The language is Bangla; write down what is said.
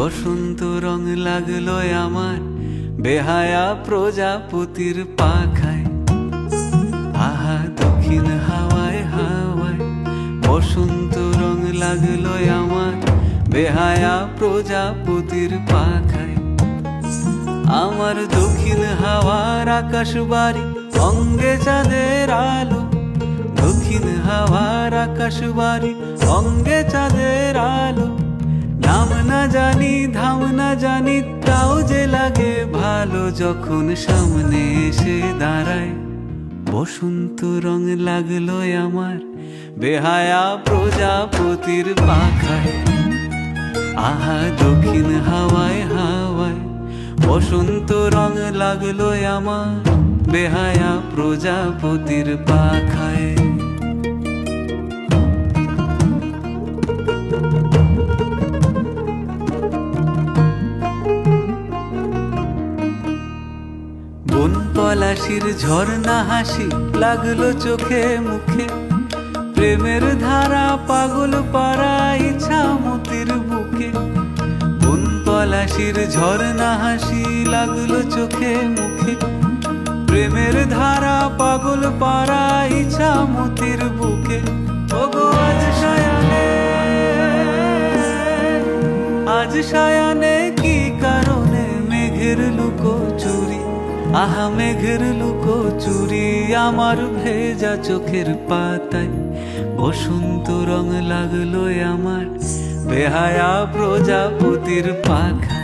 বসন্ত রং লাগলো আমার বেহায়া প্রজাপতির পাখায়। আহা দক্ষিণ হাওয়ায় হাওয়ায় বসন্ত রং লাগলো আমার বেহায়া প্রজাপতির পাখায়। আমার দক্ষিণ হাওয়ার আকাশ বাড়ি অঙ্গে চাঁদের আলো, দক্ষিণ হাওয়ার আকাশ বাড়ি অঙ্গে চাঁদের আলো। নাম না জানি ধাম না জানি তাও যে লাগে ভালো যখন সামনে এসে দাঁড়ায়। বসন্ত রং লাগলো আমার বেহায়া প্রজাপতির পাখায়। আহা দক্ষিণ হাওয়ায় হাওয়ায় বসন্ত রং লাগলো আমার বেহায়া প্রজাপতির পাখায়। বন পলাশির ঝর্ণা হাসি লাগলো চোখে মুখে, প্রেমের ধারা পাগল পাড়া ইছামতির বুকে। বন পলাশির ঝর্ণা হাসি লাগলো চোখে মুখে, প্রেমের ধারা পাগল পাড়া ইছামতির বুকে। ওগো আজ সায়ানে, আজ সায়ানে কি কারণে মেঘের লুকো চুরি, আহা মেঘের লুকো চুরি আমার ভেজা চোখের পাতায়। বসন্ত রং লাগলো আমার বেহায়া প্রজাপতির পাখায়।